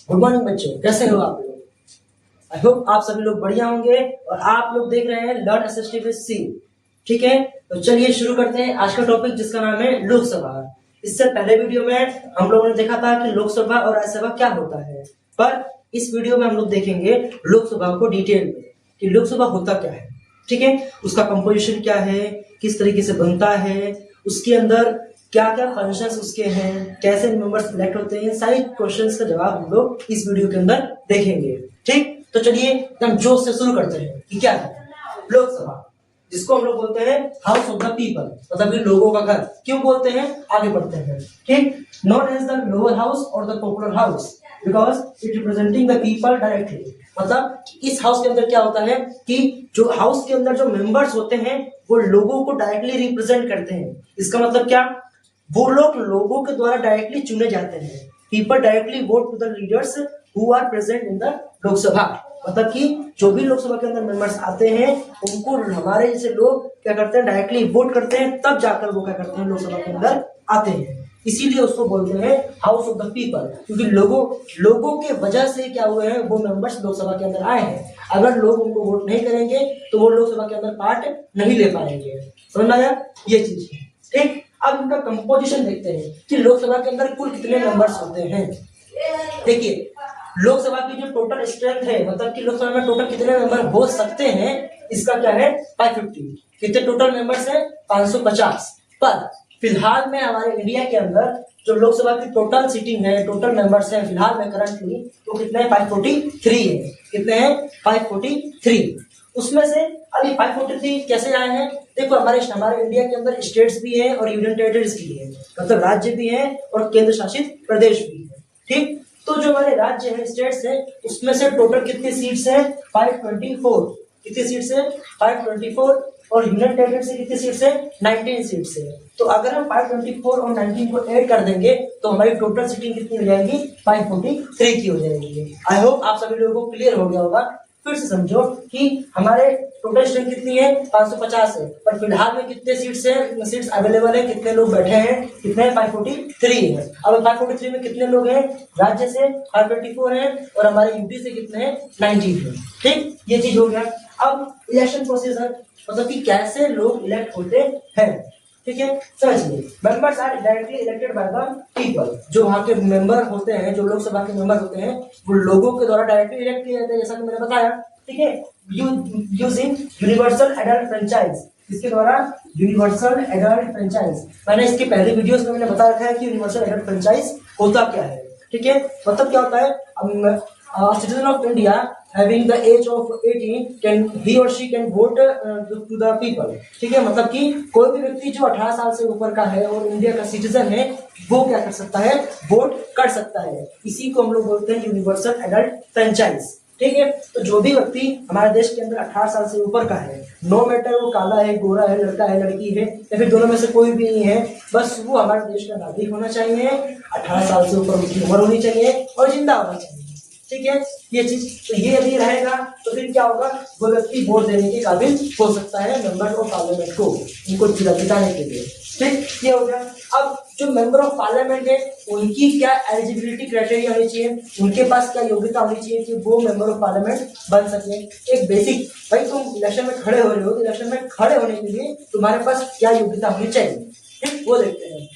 Good morning बच्चों, कैसे हो आप लोग। आई होप आप सभी लोग बढ़िया होंगे और आप लोग देख रहे हैं लर्न एसएसटी विद सी। ठीक है, तो चलिए शुरू करते हैं आज का टॉपिक जिसका नाम है लोकसभा। इससे पहले वीडियो में हम लोगों ने देखा था कि लोकसभा और राज्यसभा क्या होता है, पर इस वीडियो में हम लोग देखेंगे लोकसभा को डिटेल में कि लोकसभा होता क्या है। ठीक है, उसका कंपोजिशन क्या है, किस तरीके से बनता है, उसके अंदर क्या क्या फंक्शंस उसके हैं, कैसे मेंबर्स सिलेक्ट होते हैं, सारे क्वेश्चंस का जवाब हम लोग इस वीडियो के अंदर देखेंगे। ठीक, तो चलिए एकदम जोश से शुरू करते हैं कि क्या है लोकसभा, जिसको हम लोग बोलते हैं हाउस ऑफ द पीपल, मतलब कि लोगों का घर। क्यों बोलते हैं, आगे बढ़ते हैं। ठीक, known as the lower house और the popular house because it representing the people directly. मतलब इस हाउस के अंदर क्या होता है कि जो हाउस के अंदर जो मेंबर्स होते हैं वो लोगों को डायरेक्टली रिप्रेजेंट करते हैं। इसका मतलब क्या, वो लोग लोगों के द्वारा डायरेक्टली चुने जाते हैं। People directly vote to the leaders who are present in the Lok Sabha. मतलब कि जो भी लोकसभा के अंदर मेंबर्स आते हैं उनको हमारे जैसे लोग क्या करते हैं, डायरेक्टली वोट करते हैं, तब जाकर वो क्या करते हैं, लोकसभा के अंदर आते हैं। इसीलिए उसको बोलते हैं हाउस ऑफ द पीपल, क्योंकि लोगों के वजह से क्या हुए हैं, वो मेंबर्स लोकसभा के अंदर आए हैं। अगर लोग उनको वोट नहीं करेंगे तो वो लोकसभा के अंदर पार्ट नहीं ले पाएंगे। समझ में आया, ये चीज है। ठीक, अब इनका कंपोजिशन देखते हैं कि लोकसभा के अंदर कुल कितने मेंबर्स होते हैं। देखिए, लोकसभा की जो टोटल स्ट्रेंथ है, मतलब कि लोकसभा में टोटल कितने मेंबर हो सकते हैं, इसका क्या है 550। कितने टोटल मेंबर्स हैं, 550। पर फिलहाल में हमारे इंडिया के अंदर जो लोकसभा की टोटल सीटिंग है, टोटल मेंबर्स हैं फिलहाल में करंटली, तो कितने हैं, 543 है। कितने हैं, 543। उसमें से अभी 543 कैसे आए हैं, देखो हमारे इंडिया के अंदर स्टेट्स भी हैं और यूनियन टेरिटरीज भी हैं, मतलब राज्य भी हैं और केंद्र शासित प्रदेश भी है। ठीक, तो जो हमारे राज्य हैं, स्टेट्स हैं, उसमें से टोटल कितनी सीट्स हैं, 524। कितनी सीट्स हैं, 524। और यूनियन टेरिटरी से कितनी सीट्स है, 19 सीट्स है। तो अगर हम 524 और 19 को ऐड कर देंगे तो हमारी टोटल सीटिंग कितनी हो जाएगी, 543 की हो जाएगी। आई होप आप सभी लोगों को क्लियर हो गया होगा। फिर से समझो कि हमारे टोटल स्ट्रेंथ कितनी है, 550 है, पर फिलहाल में कितने सीट्स हैं, सीट्स अवेलेबल है, कितने लोग बैठे हैं, कितने 543 है। अब 543 में कितने लोग हैं, राज्य से 524 है और हमारे यूपी से कितने हैं, 19 है। ठीक, ये चीज हो गया। अब इलेक्शन प्रोसीजर, मतलब कि कैसे लोग इलेक्ट होते हैं। ठीक है, समझिए, members are directly elected by the people. जो वहां के मेंबर होते हैं, जो लोकसभा के मेंबर होते हैं, वो लोगों के द्वारा डायरेक्टली इलेक्ट किए जाते हैं, जैसा कि मैंने बताया। ठीक है, यूजिंग यूनिवर्सल एडल्ट फ्रेंचाइज। इसके द्वारा यूनिवर्सल एडल्ट फ्रेंचाइज, मैंने इसके पहले वीडियोस में मैंने बता रखा है कि यूनिवर्सल एडल्ट फ्रेंचाइज होता क्या है। ठीक है, मतलब क्या होता है, citizen of India having the age of 18 he or she can vote to the people। ठीक है, मतलब कि कोई भी व्यक्ति जो 18 साल से ऊपर का है और इंडिया का सिटीजन है, वो क्या कर सकता है, वोट कर सकता है। इसी को हम लोग बोलते हैं यूनिवर्सल एडल्ट फ्रेंचाइज। ठीक है, तो जो भी व्यक्ति हमारे देश के अंदर 18 साल से ऊपर का है, नो मैटर वो काला है, गोरा है, लड़का है, लड़की है, या फिर दोनों में से कोई भी नहीं है, बस वो हमारे देश का नागरिक होना चाहिए, 18 साल से ऊपर उसकी उम्र होनी चाहिए और जिंदा होना चाहिए। ठीक है, ये चीज, तो ये यदि रहेगा तो फिर क्या होगा, वो व्यक्ति वोट देने के काबिल हो सकता है मेंबर ऑफ पार्लियामेंट को, उनको जिताने के लिए। ठीक, ये हो गया। अब जो मेंबर ऑफ पार्लियामेंट है, उनकी क्या एलिजिबिलिटी क्राइटेरिया होनी चाहिए, उनके पास क्या योग्यता होनी चाहिए कि वो मेंबर ऑफ पार्लियामेंट बन सके। एक बेसिक, भाई तुम इलेक्शन में खड़े हो रहे हो, तो इलेक्शन में खड़े होने के लिए तुम्हारे पास क्या योग्यता होनी चाहिए, ठीक, वो देखते हैं।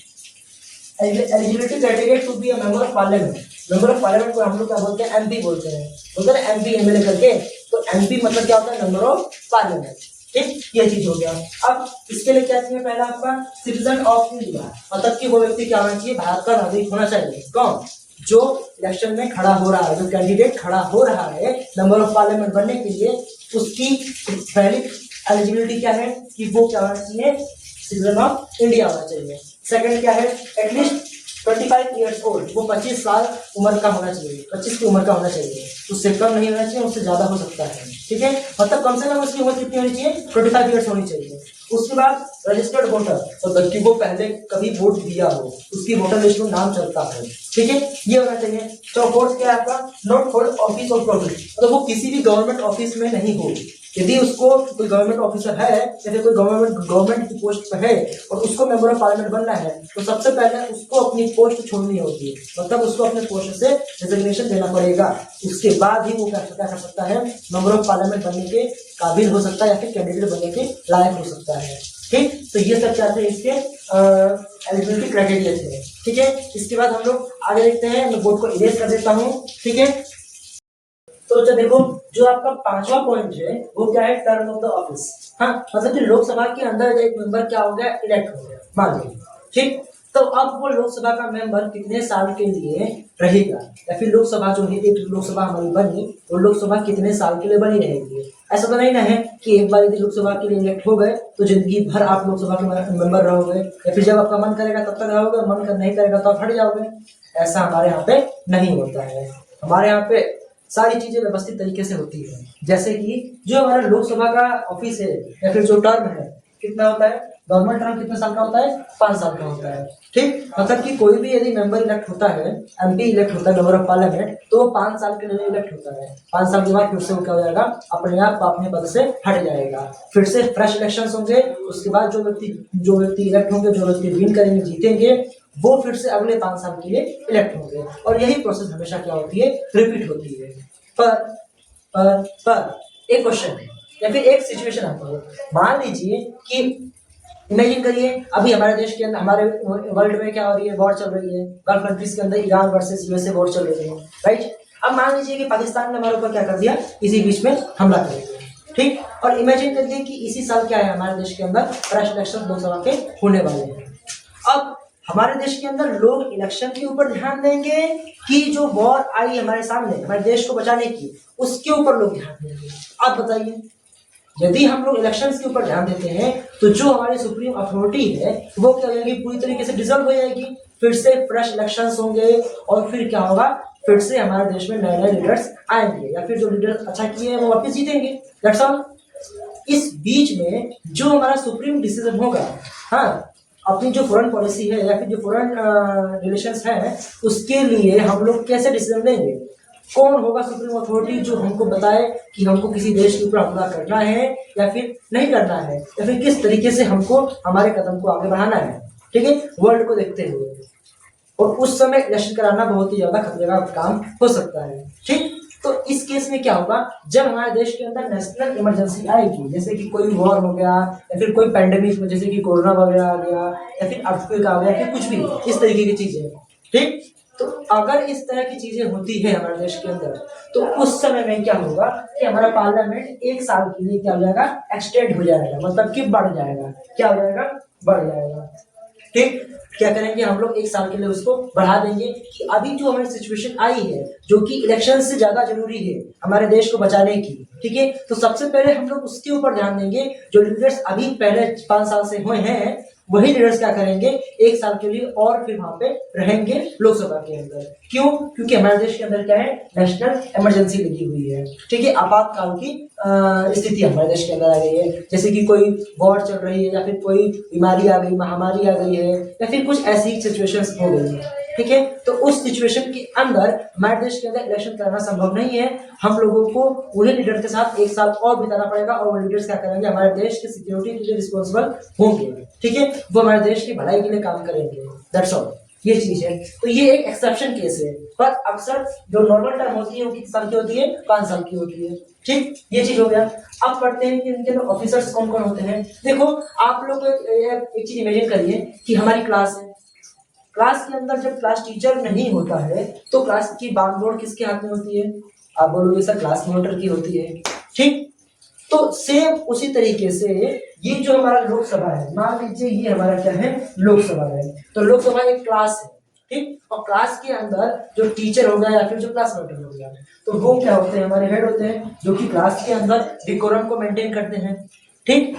Eligibility criteria to be a member of parliament. Member of parliament को हम लोग क्या बोलते हैं, एमपी बोलते हैं, बोलते हैं एमपी एमएलए करके। तो एमपी मतलब क्या होता है, मेंबर ऑफ पार्लियामेंट। ठीक, ये चीज हो गया। अब इसके लिए क्या चाहिए, पहला आपका सिटीजन ऑफ इंडिया, मतलब कि वो व्यक्ति क्या होना चाहिए, भारत का नागरिक होना चाहिए। कौन, जो इलेक्शन में खड़ा हो रहा है, जो कैंडिडेट खड़ा हो रहा है मेंबर ऑफ पार्लियामेंट बनने के लिए, उसकी पहली एलिजिबिलिटी क्या है कि वो क्या होना चाहिए, सिटीजन ऑफ इंडिया होना चाहिए। सेकंड क्या है, एटलीस्ट 25 ईयर्स ओल्ड, वो 25 साल उम्र का होना चाहिए, 25 की उम्र का होना चाहिए, उससे कम नहीं होना चाहिए, उससे ज्यादा हो सकता है। ठीक है, मतलब कम से कम उसकी उम्र कितनी होनी चाहिए, 25 ईयर्स होनी चाहिए। उसके बाद रजिस्टर्ड वोटर, मतलब कि वो पहले कभी वोट दिया हो, उसकी वोटर लिस्ट में नाम चलता है। ठीक है, ये होना चाहिए। तो फोर्थ क्या है आपका, not hold office of profit, मतलब वो किसी भी गवर्नमेंट ऑफिस में नहीं हो, यदि उसको कोई गवर्नमेंट ऑफिसर है या फिर कोई गवर्नमेंट की पोस्ट पर है और उसको मेंबर ऑफ पार्लियामेंट बनना है तो सबसे पहले उसको अपनी पोस्ट छोड़नी होगी, मतलब उसको अपने पोस्ट से रिजिग्नेशन देना पड़ेगा। उसके बाद ही वो क्या कर सकता है, मेंबर ऑफ पार्लियामेंट बनने के काबिल हो सकता है या फिर कैंडिडेट बनने के लायक हो सकता है। ठीक, तो ये सब क्या थे इसके एलिजिबिलिटी क्राइटेरिया थे। ठीक है, इसके बाद हम लोग आगे देखते हैं। मैं बोर्ड को इरेज कर देता हूँ। ठीक है, तो अच्छा देखो, जो आपका 5वां पॉइंट है वो क्या है, टर्म ऑफ द ऑफिस। हाँ, मतलब कि लोकसभा के अंदर एक मेंबर क्या हो गया, इलेक्ट हो गया मान लीजिए। ठीक, तो अब वो लोकसभा का मेंबर कितने साल के लिए रहेगा, या फिर लोकसभा जो है, एक लोकसभा हमारी बनी वो लोकसभा कितने साल के लिए बनी रहेगी। ऐसा तो नहीं ना है कि एक बार यदि लोकसभा के लिए इलेक्ट हो गए तो जिंदगी भर आप लोकसभा के मेंबर रहोगे, या फिर जब आपका मन करेगा तब तक रहोगे, मन कर नहीं करेगा तो आप हट जाओगे। ऐसा हमारे यहाँ पे नहीं होता है। हमारे यहाँ पे सारी चीजें व्यवस्थित तरीके से होती है। जैसे कि जो हमारा लोकसभा का ऑफिस है या फिर जो टर्म है कितना होता है, गवर्नमेंट टर्म कितने साल का होता है, 5 साल का होता है। ठीक, मतलब कि कोई भी यदि मेंबर इलेक्ट होता है, एमपी इलेक्ट होता है, मेंबर ऑफ पार्लियामेंट, तो वो 5 साल के लिए इलेक्ट होता है। 5 साल के बाद फिर से वो क्या हो जाएगा, अपने आप अपने पद से हट जाएगा। फिर से फ्रेश इलेक्शन होंगे। उसके बाद जो व्यक्ति इलेक्ट होंगे, जो व्यक्ति विन करेंगे, जीतेंगे, वो फिर से अगले 5 साल के लिए इलेक्ट होंगे। और यही प्रोसेस हमेशा क्या होती है, रिपीट होती है। पर एक क्वेश्चन है या फिर एक सिचुएशन आती है। मान लीजिए कि इमेजिन करिए अभी हमारे देश के अंदर, हमारे वर्ल्ड में क्या हो रही है, वॉर चल रही है। गल्फ कंट्रीज के अंदर ईरान वर्सेस यूएसए वॉर चल रही है, राइट। अब मान लीजिए कि पाकिस्तान ने हमारे ऊपर क्या कर दिया, इसी बीच में हमला कर दिया। ठीक, और इमेजिन करिए कि इसी साल क्या है, हमारे देश के अंदर फ्रेश इलेक्शन लोकसभा के होने वाले हैं। अब हमारे देश के अंदर लोग इलेक्शन के ऊपर ध्यान देंगे कि जो वॉर आई हमारे सामने हमारे देश को बचाने की, उसके ऊपर लोग ध्यान देंगे। आप बताइए, यदि हम लोग इलेक्शंस के ऊपर ध्यान देते हैं तो जो हमारी सुप्रीम अथॉरिटी है वो क्या हो जाएगी, पूरी तरीके से डिसॉल्व हो जाएगी। फिर से फ्रेश इलेक्शंस होंगे और फिर क्या होगा, फिर से हमारे देश में नए नए लीडर्स आएंगे, या फिर जो लीडर्स अच्छा किए हैं वो वापस जीतेंगे। That's all. इस बीच में जो हमारा सुप्रीम डिसीजन होगा, हाँ, अपनी जो फॉरेन पॉलिसी है या फिर जो फॉरेन रिलेशंस है, उसके लिए हम लोग कैसे डिसीजन लेंगे। कौन होगा सुप्रीम अथॉरिटी जो हमको बताए कि हमको किसी देश के ऊपर हमला करना है या फिर नहीं करना है, या फिर किस तरीके से हमको हमारे कदम को आगे बढ़ाना है। ठीक है, वर्ल्ड को देखते हुए। और उस समय इलेक्शन कराना बहुत ही ज्यादा खतरे का काम हो सकता है। ठीक, तो इस केस में क्या होगा, जब हमारे देश के अंदर नेशनल इमरजेंसी आएगी, जैसे कि कोई वॉर हो गया या फिर कोई पैंडेमिक, जैसे कि कोरोना वगैरह आ गया या फिर अर्थक्वेक आ गया, फिर कुछ भी इस तरीके की चीजें। ठीक, तो अगर इस तरह की चीजें होती है हमारे देश के अंदर, तो उस समय में क्या होगा कि हमारा पार्लियामेंट 1 साल के लिए क्या हो जाएगा, एक्सटेंड हो जाएगा, मतलब कि बढ़ जाएगा। क्या हो जाएगा, बढ़ जाएगा। ठीक, क्या करेंगे हम लोग, 1 साल के लिए उसको बढ़ा देंगे कि अभी जो हमारी सिचुएशन आई है, जो कि इलेक्शन से ज्यादा जरूरी है हमारे देश को बचाने की। ठीक है, तो सबसे पहले हम लोग उसके ऊपर ध्यान देंगे। जो लीडर्स अभी पहले 5 साल से हुए हैं, वही लीडर्स क्या करेंगे, 1 साल के लिए और फिर वहां पे रहेंगे लोकसभा के अंदर। क्यों, क्योंकि हमारे देश के अंदर क्या है, नेशनल इमरजेंसी लगी हुई है। ठीक है, आपातकाल की स्थिति हमारे देश के अंदर आ गई है। जैसे कि कोई वॉर चल रही है या फिर कोई बीमारी आ गई, महामारी आ गई है, या फिर कुछ ऐसी सिचुएशंस हो गई है। ठीक है, तो उस सिचुएशन के अंदर हमारे देश के अंदर इलेक्शन कराना संभव नहीं है। हम लोगों को उन्हीं लीडर के साथ 1 साल और बिताना पड़ेगा, और वो लीडर्स क्या करेंगे, हमारे देश की सिक्योरिटी के लिए रिस्पॉन्सिबल होंगे। ठीक है, वो हमारे देश की भलाई के लिए काम करेंगे। दैट्स ऑल, ये चीज है। तो ये एक एक्सेप्शन केस है, पर अक्सर जो नॉर्मल टर्म होती है वो कितने साल की होती है, 5 साल की होती है। ठीक, ये चीज हो गया। अब पढ़ते हैं कि इनके ऑफिसर्स कौन कौन होते हैं। देखो, आप लोग एक चीज इमेजिन करिए कि हमारी क्लास है। क्लास के अंदर जब क्लास टीचर नहीं होता है तो क्लास की बागडोर किसके हाथ में होती है, आप बोलोगे सर क्लास मॉनिटर की होती है। ठीक, तो सेम उसी तरीके से ये जो हमारा लोकसभा है, मान लीजिए ये हमारा क्या है, लोकसभा है। तो लोकसभा एक क्लास है। ठीक, और क्लास के अंदर जो टीचर हो गया या फिर जो क्लास मॉनिटर हो गया, तो वो क्या होते हैं, हमारे हेड होते हैं, जो कि क्लास के अंदर डिकोरम को मेंटेन करते हैं। ठीक,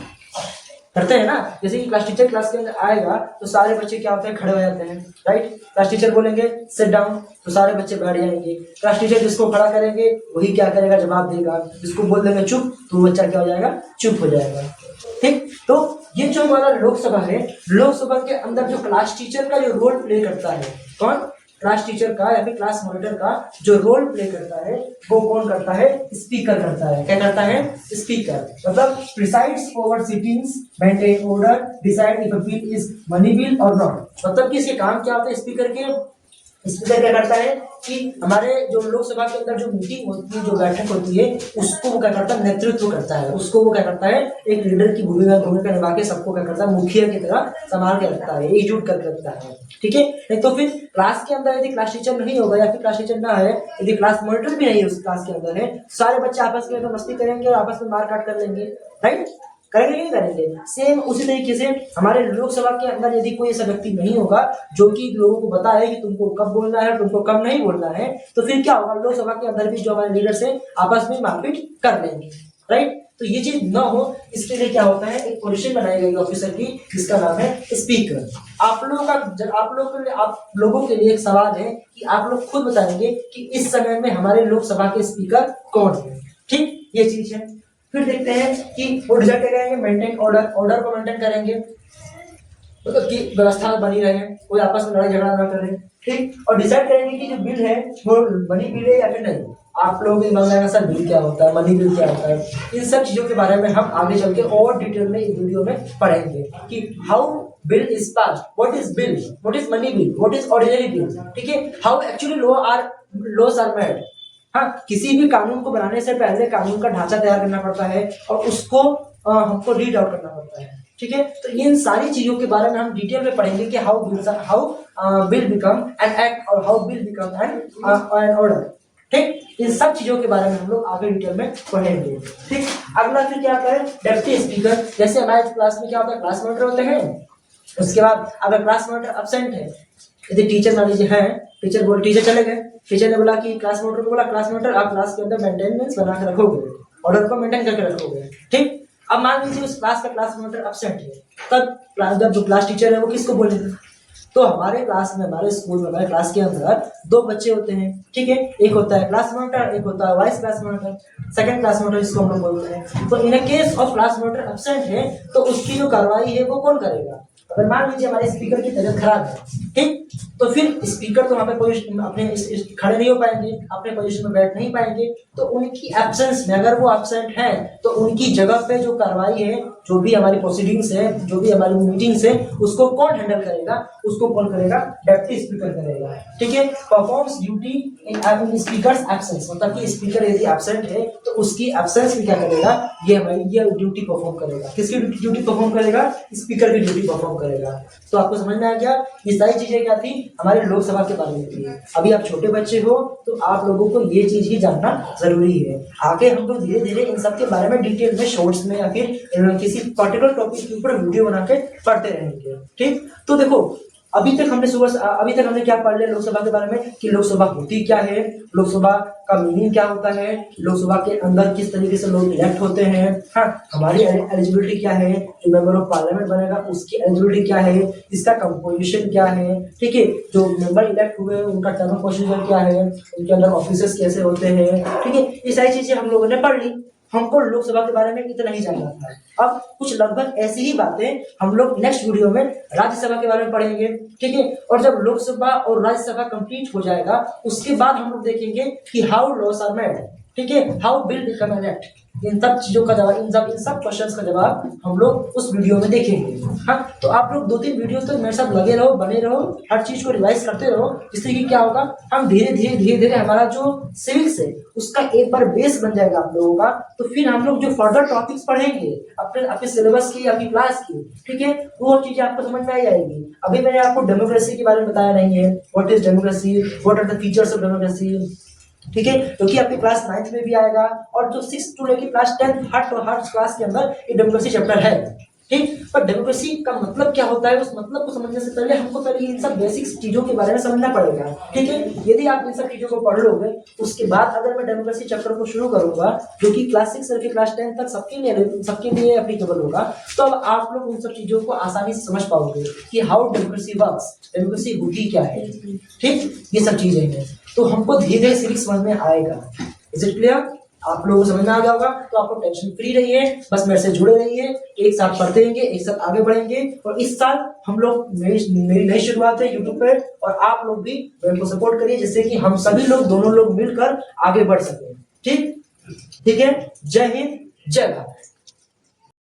करते हैं ना। जैसे कि क्लास टीचर क्लास के अंदर आएगा तो सारे बच्चे क्या होते हैं, खड़े हो जाते हैं, राइट। क्लास टीचर बोलेंगे सिट डाउन तो सारे बच्चे बैठ जाएंगे। क्लास टीचर जिसको खड़ा करेंगे वही क्या करेगा, जवाब देगा। जिसको बोल देंगे चुप तो बच्चा क्या हो जाएगा, चुप हो जाएगा। ठीक, तो ये जो हमारा लोकसभा है, लोकसभा के अंदर जो क्लास टीचर का जो रोल प्ले करता है, कौन, क्लास टीचर का या फिर क्लास मॉनिटर का जो रोल प्ले करता है वो कौन करता है? स्पीकर करता है। क्या करता है? स्पीकर। मतलब presides over sittings, maintain order, decide if a bill is money bill और नॉट। मतलब कि इसके काम क्या होता है स्पीकर के? स्पीकर क्या करता है कि हमारे जो लोकसभा के अंदर जो मीटिंग होती है, जो बैठक होती है, उसको वो क्या करता है? नेतृत्व करता है। उसको वो क्या करता है? एक लीडर की भूमिका निभा के सबको क्या करता है? मुखिया की तरह संभाल के रखता है, एकजुट करके रखता है। ठीक है। नहीं तो फिर क्लास के अंदर यदि क्लास टीचर नहीं होगा या फिर क्लास टीचर ना है, यदि क्लास मॉनिटर भी नहीं है उस क्लास के अंदर है, सारे बच्चे आपस में तो मस्ती करेंगे और आपस में मार काट कर लेंगे। राइट? करेंगे नहीं करेंगे? सेम उसी तरीके से हमारे लोकसभा के अंदर यदि कोई ऐसा व्यक्ति नहीं होगा जो कि लोगों को बताए कि तुमको कब बोलना है, तुमको कब नहीं बोलना है, तो फिर क्या होगा? लोकसभा के अंदर भी जो हमारे लीडर्स है आपस में मारपीट कर लेंगे। राइट? तो ये चीज ना हो इसके लिए क्या होता है? एक पोजीशन बनाई गई ऑफिसर की जिसका नाम है स्पीकर। आप लोगों के लिए एक सवाल है कि आप लोग खुद बताएंगे कि इस समय में हमारे लोकसभा के स्पीकर कौन है। ठीक, ये चीज है। फिर देखते हैं कि वो डिसाइड करेंगे मेंटेन ऑर्डर को मेंटेन करेंगे, मतलब कि व्यवस्था बनी रहे, कोई आपस में लड़ाई झगड़ा ना करे। ठीक, और डिसाइड करेंगे कि जो बिल है वो मनी बिल है या फिर नहीं। आप लोगों को मालूम है सर बिल क्या होता है, मनी बिल क्या होता है। इन सब चीजों के बारे में हम आगे चल के और डिटेल में इस वीडियो में पढ़ेंगे कि how bill is passed, what is bill, what is money bill, what is ordinary bill. ठीक है, how actually laws are made. हाँ, किसी भी कानून को बनाने से पहले कानून का ढांचा तैयार करना पड़ता है और उसको हमको रीड आउट करना पड़ता है। ठीक है, तो इन सारी चीजों के बारे में हम डिटेल में पढ़ेंगे कि how bill become an act और how bill become an order. ठीक, इन सब चीजों के बारे में हम लोग आगे डिटेल में पढ़ेंगे। ठीक, अगला फिर क्या आता है? Deputy speaker. जैसे हमारे क्लास में क्या होता है? क्लास मॉनिटर होते हैं। उसके बाद अगर क्लास मॉनिटर एब्सेंट है, यदि टीचर मान लीजिए है, टीचर चले गए, टीचर ने बोला कि क्लास मॉनिटर को बोला क्लास मॉनिटर आप क्लास के अंदर मेंटेनेंस बना के रखोगे, ऑर्डर को मेंटेन करके रखोगे। ठीक, अब मान लीजिए उस क्लास का क्लास मॉनिटर एब्सेंट है, तब जब जो क्लास टीचर है वो किसको बोलेगा? तो हमारे क्लास में, हमारे स्कूल में, हमारे क्लास के अंदर दो बच्चे होते हैं। ठीक है, एक होता है क्लास मॉनिटर, एक होता है vice class monitor, second class monitor जिसको हम लोग बोलते हैं। तो in case of class monitor absent है तो उसकी जो कार्रवाई है वो कौन करेगा? अगर मान लीजिए हमारे स्पीकर की तबीयत खराब है, ठीक, तो फिर स्पीकर तो वहां पे पोजीशन अपने खड़े नहीं हो पाएंगे, अपने पोजीशन में बैठ नहीं पाएंगे। तो उनकी एब्सेंस में अगर वो एब्सेंट है तो उनकी जगह पे जो कार्रवाई है, जो भी हमारी प्रोसीडिंग्स है, जो भी हमारी मीटिंग्स है, उसको कौन हैंडल करेगा? उसको कौन करेगा? डेप्टी स्पीकर करेगा। ठीक है, परफॉर्म्स ड्यूटी इन स्पीकर्स एब्सेंस। मतलब कि स्पीकर यदि एब्सेंट है तो उसकी एब्सेंस में क्या करेगा? ये ड्यूटी परफॉर्म करेगा। किसकी ड्यूटी परफॉर्म करेगा? स्पीकर की ड्यूटी परफॉर्म करेगा। तो आपको समझ में आ गया? ये सारी चीजें क्या थी? हमारे लोकसभा के बारे में थी। अभी आप छोटे बच्चे हो तो आप लोगों को ये चीज ही जानना जरूरी है। आगे हम लोग धीरे धीरे इन सब के बारे में डिटेल में शॉर्ट्स में या फिर किसी पर्टिकुलर टॉपिक के ऊपर वीडियो बना के पढ़ते रहेंगे। ठीक, तो देखो अभी तक हमने क्या पढ़ लिया लोकसभा के बारे में कि लोकसभा होती क्या है, लोकसभा का मीनिंग क्या होता है, लोकसभा के अंदर किस तरीके से लोग इलेक्ट होते हैं। हाँ, हमारी एलिजिबिलिटी क्या है, जो मेंबर ऑफ पार्लियामेंट बनेगा उसकी एलिजिबिलिटी क्या है, इसका कंपोजिशन क्या है। ठीक है, जो मेंबर इलेक्ट हुए उनका टर्म ऑफ प्रोसीजर क्या है, उनके अंदर ऑफिसर्स कैसे होते हैं। ठीक है, ये सारी चीजें हम लोगों ने पढ़ ली। हमको लोकसभा के बारे में इतना ही जानना था। अब कुछ लगभग ऐसी ही बातें हम लोग नेक्स्ट वीडियो में राज्यसभा के बारे में पढ़ेंगे। ठीक है, और जब लोकसभा और राज्यसभा कंप्लीट हो जाएगा उसके बाद हम लोग देखेंगे कि हाउ लॉस आर मेड। ठीक है, how bill become an act. इन सब चीजों का जवाब, इन सब क्वेश्चंस का जवाब हम लोग उस वीडियो में देखेंगे। हाँ, तो आप लोग 2-3 वीडियो तो मेरे साथ लगे रहो, बने रहो, हर चीज को रिवाइज करते रहो, जिससे कि क्या होगा, हम धीरे धीरे हमारा जो सिविक्स है उसका एक बार बेस बन जाएगा आप लोगों का। तो फिर हम लोग जो फर्दर टॉपिक्स पढ़ेंगे अपने सिलेबस की, अपनी क्लास की, ठीक है, वो चीजें आपको समझ में आ जाएगी। अभी मैंने आपको डेमोक्रेसी के बारे में बताया नहीं है, what is democracy, what are the features of democracy. ठीक है, क्योंकि आपकी क्लास 9th में भी आएगा और जो 6th टू लेकर क्लास 10th हर क्लास के अंदर ये डेमोक्रेसी चैप्टर है। ठीक, पर डेमोक्रेसी का मतलब क्या होता है, उस मतलब को समझने से पहले हमको पहले इन सब बेसिक्स चीजों के बारे में समझना पड़ेगा। ठीक है, यदि आप इन सब चीजों को पढ़ लोगे उसके बाद अगर मैं डेमोक्रेसी चैप्टर को शुरू करूंगा जो कि क्लास 6 से क्लास 10 तक सबके लिए एप्लीकेबल होगा, तो अब आप लोग उन सब चीजों को आसानी से समझ पाओगे कि हाउ डेमोक्रेसी वर्क्स, डेमोक्रेसी होती क्या है। ठीक, ये सब चीजें हैं, तो हमको धीरे धीरे सिविक्स समझ में आएगा। Is it clear? आप लोगों को समझ में आ गया होगा, तो आपको टेंशन फ्री रहिए, बस मेरे से जुड़े रहिए, एक साथ पढ़ते रहेंगे, एक साथ आगे बढ़ेंगे। और इस साल हम लोग मेरी नई शुरुआत है यूट्यूब पे, और आप लोग भी मेरे को सपोर्ट करिए, जिससे कि हम सभी लोग दोनों लोग मिलकर आगे बढ़ सकें। ठीक ठीक है। जय हिंद, जय भारत।